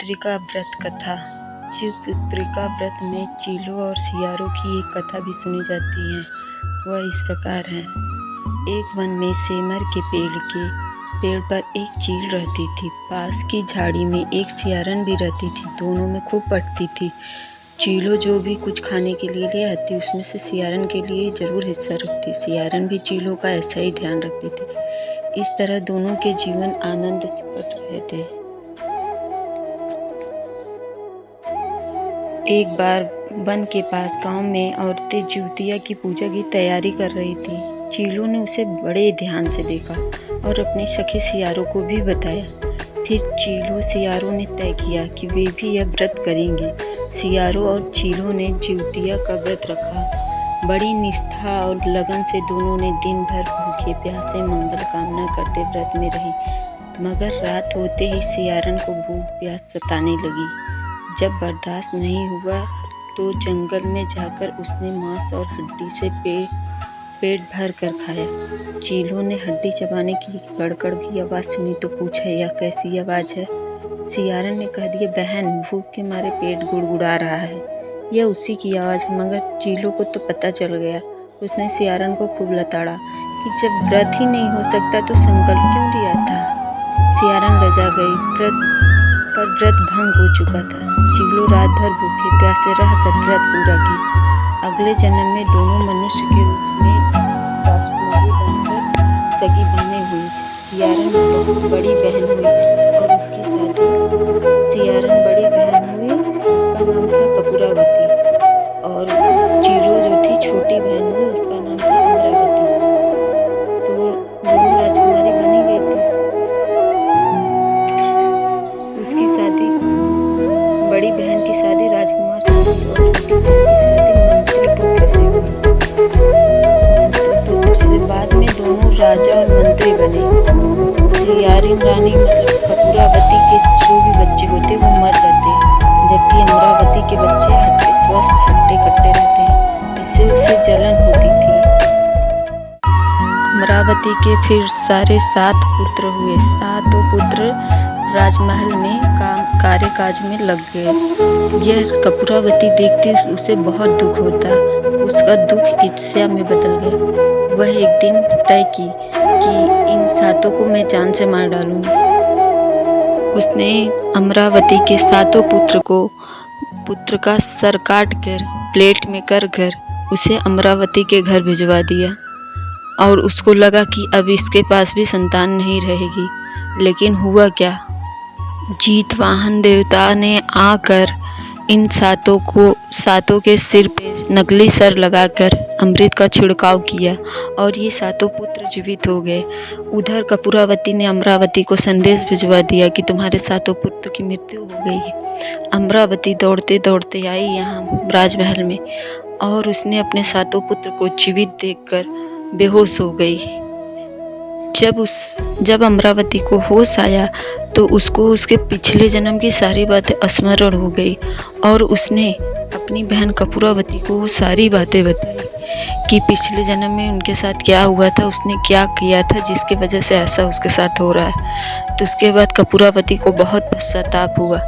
शिवपुत्रिका व्रत कथा। शिवपुत्रिका व्रत में चीलों और सियारों की एक कथा भी सुनी जाती है। वह इस प्रकार है। एक वन में सेमर के पेड़ पर एक चील रहती थी। पास की झाड़ी में एक सियारन भी रहती थी। दोनों में खूब पटती थी। चीलों जो भी कुछ खाने के लिए ले आती, उसमें से सियारन के लिए जरूर हिस्सा रखती। सियारन भी चीलों का ऐसा ही ध्यान रखती थी। इस तरह दोनों के जीवन आनंद से कट रहे थे। एक बार वन के पास गांव में औरतें जिउतिया की पूजा की तैयारी कर रही थी। चीलों ने उसे बड़े ध्यान से देखा और अपनी सखी सियारों को भी बताया। फिर चीलों सियारों ने तय किया कि वे भी यह व्रत करेंगे। सियारों और चीलों ने जिउतिया का व्रत रखा। बड़ी निष्ठा और लगन से दोनों ने दिन भर भूखे प्यासे मंगल कामना करते व्रत में रही। मगर रात होते ही सियारन को भूख प्यास सताने लगी। जब बर्दाश्त नहीं हुआ तो जंगल में जाकर उसने मांस और हड्डी से पेट भर कर खाया। चीलों ने हड्डी चबाने की कड़कड़ की आवाज़ सुनी तो पूछा, यह कैसी आवाज़ है? सियारन ने कह दिया, बहन, भूख के मारे पेट गुड़गुड़ा रहा है। यह उसी की आवाज़ है। मगर चीलों को तो पता चल गया। उसने सियारन को खूब लताड़ा कि जब व्रत ही नहीं हो सकता तो संकल्प क्यों लिया था। सियारन लजा गई। व्रत भंग हो चुका था। चीलों रात भर भूखे प्यासे रहकर व्रत पूरा की। अगले जन्म में दोनों मनुष्य के रूप में राजकुमारी बनकर सगी बहनें हुई। सियारन बहुत बड़ी बहन हुई और उसकी उसका नाम था कपूरावती। और चीलों जो थी छोटी बहन हुई, उसका नाम था अमरावती। तो दोनों राजकुमारी बनी गई थी। उसकी शादी, बड़ी बहन की शादी राजकुमार से हुई और छोटी बहन की शादी मंत्री पुत्र से हुई। मंत्री पुत्र से बाद में दोनों राजा और मंत्री बने। सियारिन रानी मतलब कपूरावती के जो भी बच्चे होते वो मर जाते, जबकि अमरावती के बच्चे स्वस्थ हट्टे कट्टे रहते। इससे उसे जलन होती थी। अमरावती के फिर सारे 7 पुत्र हुए। 7 पुत्र राजमहल में कार्य काज में लग गए। यह कपूरावती देखती उसे बहुत दुख होता। उसका दुख ईर्ष्या में बदल गया। वह एक दिन तय की कि इन 7 को मैं जान से मार डालूंगी। उसने अमरावती के 7 पुत्र का सर काट कर प्लेट में कर उसे अमरावती के घर भिजवा दिया। और उसको लगा कि अब इसके पास भी संतान नहीं रहेगी। लेकिन हुआ क्या? जीतवाहन देवता ने आकर इन 7 के सिर पे नकली सर लगाकर अमृत का छिड़काव किया और ये 7 पुत्र जीवित हो गए। उधर कपूरावती ने अमरावती को संदेश भिजवा दिया कि तुम्हारे 7 पुत्र की मृत्यु हो गई है। अमरावती दौड़ते दौड़ते आई यहाँ राजमहल में और उसने अपने 7 पुत्र को जीवित देखकर बेहोश हो गई। जब अमरावती को होश आया तो उसको उसके पिछले जन्म की सारी बातें स्मरण हो गई और उसने अपनी बहन कपूरावती को वो सारी बातें बताई कि पिछले जन्म में उनके साथ क्या हुआ था, उसने क्या किया था जिसकी वजह से ऐसा उसके साथ हो रहा है। तो उसके बाद कपूरावती को बहुत पश्चाताप हुआ।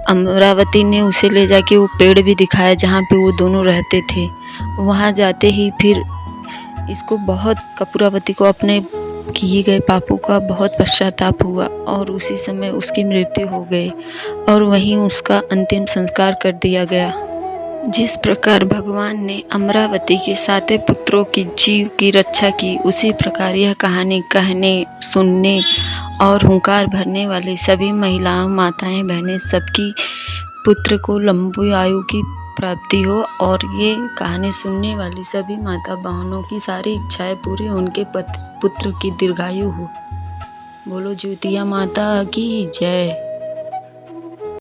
अमरावती ने उसे ले जाके वो पेड़ भी दिखाया जहाँ पे वो दोनों रहते थे। वहाँ जाते ही फिर कपूरावती को अपने किए गए पापों का बहुत पश्चाताप हुआ और उसी समय उसकी मृत्यु हो गई और वहीं उसका अंतिम संस्कार कर दिया गया। जिस प्रकार भगवान ने अमरावती के 7 पुत्रों की जीव की रक्षा की, उसी प्रकार यह कहानी कहने, सुनने और हुंकार भरने वाली सभी महिलाओं, माताएं, बहनें, सबकी पुत्र को लंबी आयु की प्राप्ति हो और ये कहानी सुनने वाली सभी माता बहनों की सारी इच्छाएं पूरी, उनके पुत्र की दीर्घायु हो। बोलो जिउतिया माता की जय।